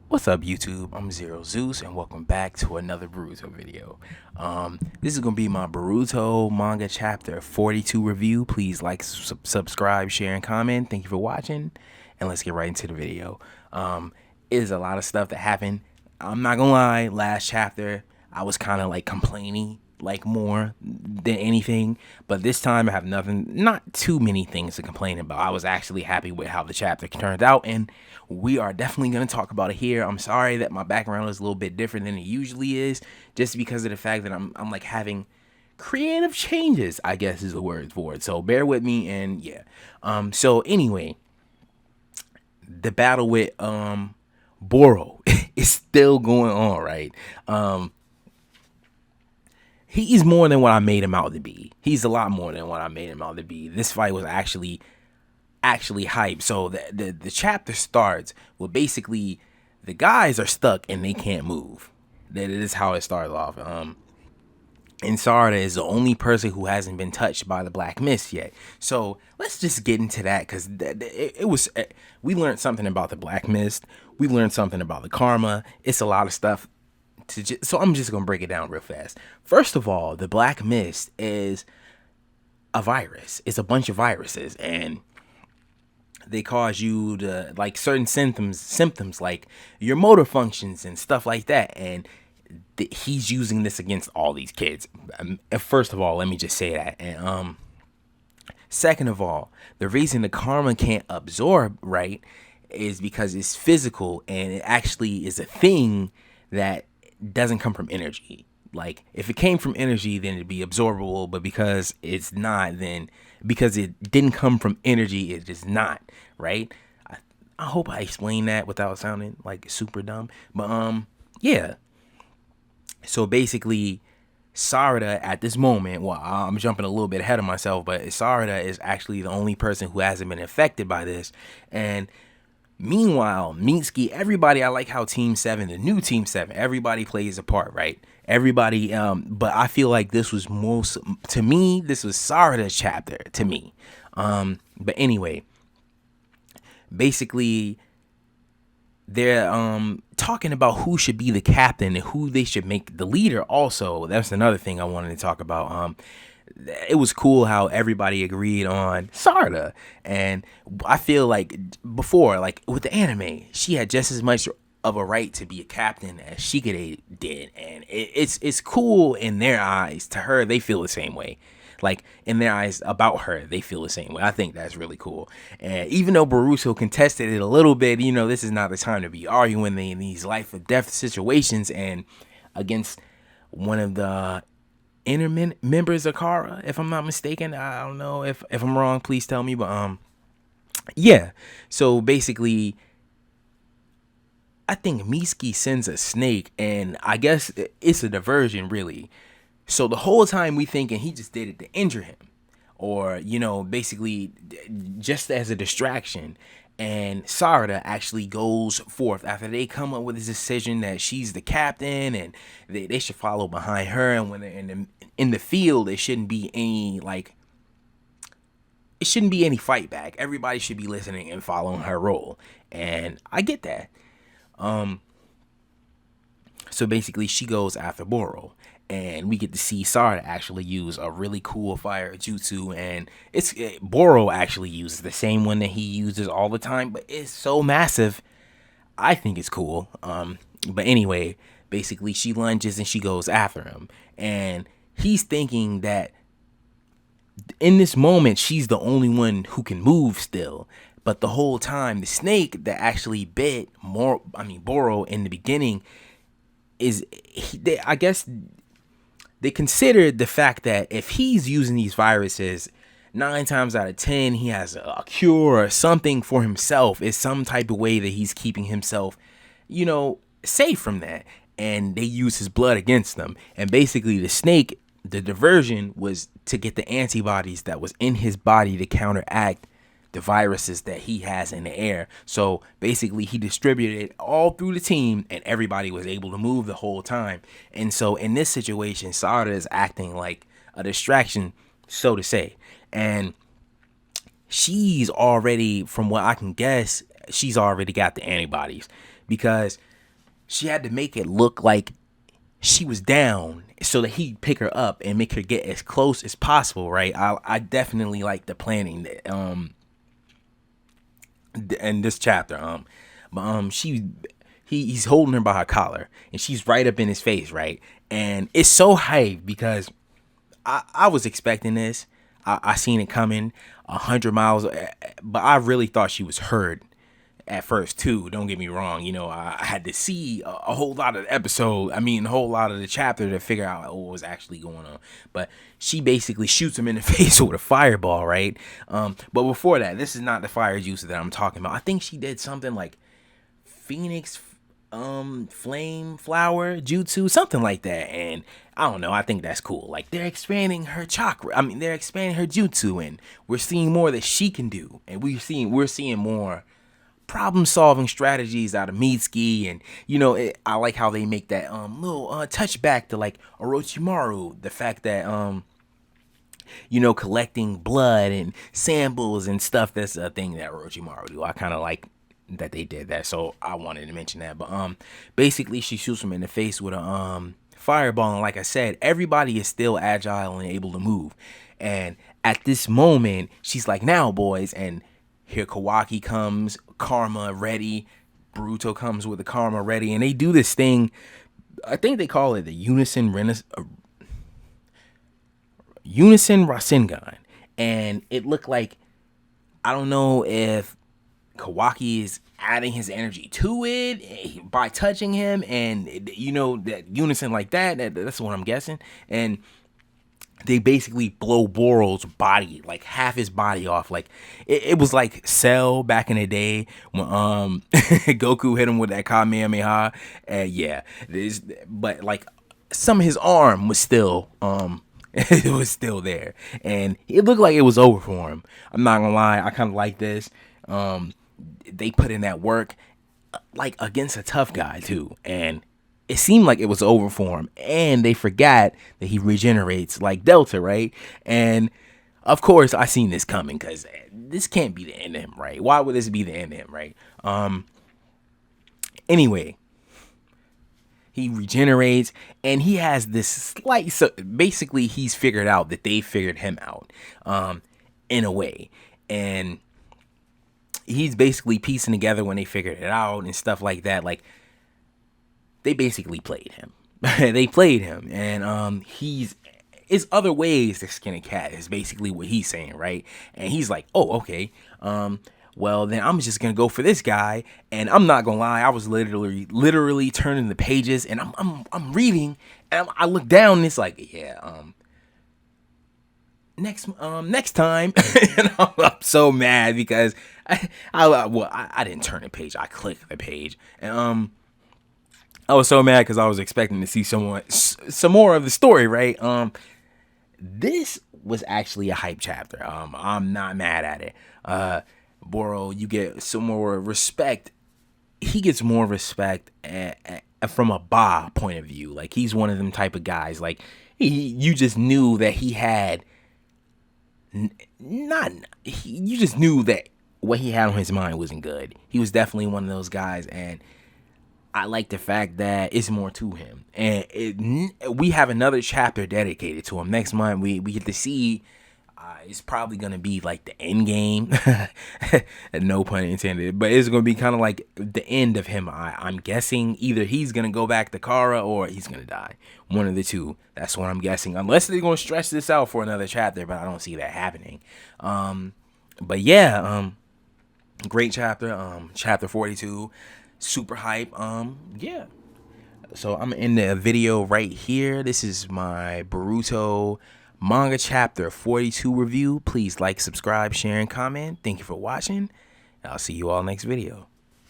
What's up, YouTube? I'm Zero Zeus, and welcome back to another Boruto video. This is gonna be my Boruto manga chapter 42 review. Please like, subscribe, share, and comment. Thank you for watching, and let's get right into the video. It is a lot of stuff that happened. I'm not gonna lie. Last chapter, I was kind of like complaining, like more than anything, but this time I have not too many things to complain about. I was actually happy with how the chapter turned out, and we are definitely going to talk about it here. I'm sorry that my background is a little bit different than it usually is, just because of the fact that I'm like having creative changes, I guess is the word for it. So bear with me, and yeah. So anyway, the battle with Boro is still going on, right? He's more than what I made him out to be. He's a lot more than what I made him out to be. This fight was actually hype. So the chapter starts with basically the guys are stuck and they can't move. That is how it starts off. And Sarada is the only person who hasn't been touched by the black mist yet. So let's just get into that, because we learned something about the black mist. We learned something about the karma. It's a lot of stuff. So I'm just gonna break it down real fast. First of all, the black mist is a virus. It's a bunch of viruses, and they cause you to like certain symptoms like your motor functions and stuff like that. And he's using this against all these kids. First of all, let me just say that. And second of all, the reason the karma can't absorb right is because it's physical, and it actually is a thing that doesn't come from energy. Like, if it came from energy, then it'd be absorbable, but because it's not, then because it didn't come from energy, it is not, right? I hope I explained that without sounding like super dumb. But yeah. So basically, Sarada at this moment, well, I'm jumping a little bit ahead of myself, but Sarada is actually the only person who hasn't been affected by this. And meanwhile, Mitsuki, everybody, I like how Team 7, the new Team 7, everybody plays a part, right? Everybody, but I feel like this was to me, this was Sarada's chapter, to me. But anyway, basically, they're talking about who should be the captain and who they should make the leader. Also, that's another thing I wanted to talk about. It was cool how everybody agreed on Sarada, and I feel like before, like with the anime, she had just as much of a right to be a captain as Shikade did, and it's cool in their eyes. To her, they feel the same way. Like, in their eyes about her, they feel the same way. I think that's really cool. And even though Boruto contested it a little bit, this is not the time to be arguing in these life or death situations and against one of the inner members of Kara, if I'm not mistaken. I don't know if I'm wrong, please tell me. But yeah. So basically, I think Mitsuki sends a snake, and I guess it's a diversion, really. So the whole time we thinking he just did it to injure him, or basically just as a distraction. And Sarada actually goes forth after they come up with this decision that she's the captain and they should follow behind her. And when they're in the field, it shouldn't be any fight back. Everybody should be listening and following her role. And I get that. So basically, she goes after Boro, and we get to see Sarada actually use a really cool fire jutsu, and Boro actually uses the same one that he uses all the time, but it's so massive. I think it's cool. But anyway, basically, she lunges and she goes after him, and he's thinking that in this moment she's the only one who can move still. But the whole time, the snake that actually bit Boro in the beginning I guess they considered the fact that if he's using these viruses, 9 times out of 10 he has a cure or something for himself. It's some type of way that he's keeping himself safe from that, and they use his blood against them. And basically, the snake, the diversion was to get the antibodies that was in his body to counteract the viruses that he has in the air. So basically, he distributed it all through the team, and everybody was able to move the whole time. And so in this situation, Sarada is acting like a distraction, so to say. And she's already, from what I can guess, she's already got the antibodies, because she had to make it look like she was down so that he'd pick her up and make her get as close as possible, right? I definitely like the planning in this chapter. But he's holding her by her collar and she's right up in his face, right? And it's so hype because I was expecting this. I seen it coming 100 miles, but I really thought she was hurt at first too. Don't get me wrong. You know, I had to see a whole lot of the episode. I mean, a whole lot of the chapter to figure out what was actually going on. But she basically shoots him in the face with a fireball, right? But before that, this is not the fire juice that I'm talking about. I think she did something like Phoenix flame flower jutsu, something like that. And I don't know, I think that's cool. Like, they're expanding her chakra. I mean, they're expanding her jutsu, and we're seeing more that she can do. And we're seeing more problem solving strategies out of Mitsuki. And you know, I like how they make that little touch back to like Orochimaru, the fact that you know, collecting blood and samples and stuff. That's a thing that Orochimaru do. I kind of like that they did that, so I wanted to mention that. But basically she shoots him in the face with a fireball, and like I said, everybody is still agile and able to move. And at this moment she's like, now boys, and here Kawaki comes, Karma ready, Boruto comes with the Karma ready, and they do this thing. I think they call it the Unison Rasengan. And it looked like, I don't know if Kawaki is adding his energy to it by touching him, and you know, that unison like that's what I'm guessing. And they basically blow Boro's body, like half his body off. Like it was like Cell back in the day when Goku hit him with that Kamehameha. Yeah, but like some of his arm was still it was still there, and it looked like it was over for him. I'm not gonna lie, I kind of like this. They put in that work, like against a tough guy too, and it seemed like it was over for him. And they forgot that he regenerates like Delta, right? And of course I seen this coming, because this can't be the end of him, right? Why would this be the end of him, right? Anyway, he regenerates, and he has this slight, so basically he's figured out that they figured him out in a way. And he's basically piecing together when they figured it out and stuff like that. Like, they basically played him. They played him. And it's other ways to skin a cat is basically what he's saying, right? And he's like, oh, okay. Well, then I'm just gonna go for this guy. And I'm not gonna lie, I was literally turning the pages, and I'm reading, and I look down, and it's like, yeah, next time. And I'm so mad because I didn't turn the page, I clicked the page. And I was so mad because I was expecting to see some more of the story, right? This was actually a hype chapter. I'm not mad at it. Boro, you get some more respect. He gets more respect from a Ba point of view. Like, he's one of them type of guys. Like, you just knew that he had you just knew that what he had on his mind wasn't good. He was definitely one of those guys, and I like the fact that it's more to him. And we have another chapter dedicated to him. Next month, we get to see, it's probably going to be like the end game. No pun intended. But it's going to be kind of like the end of him. I'm guessing either he's going to go back to Kara or he's going to die. One of the two. That's what I'm guessing. Unless they're going to stretch this out for another chapter, but I don't see that happening. But yeah, great chapter. Chapter 42. Super hype. Yeah. So I'm in the video right here. This is my Boruto manga chapter 42 review. Please like, subscribe, share, and comment. Thank you for watching. I'll see you all next video.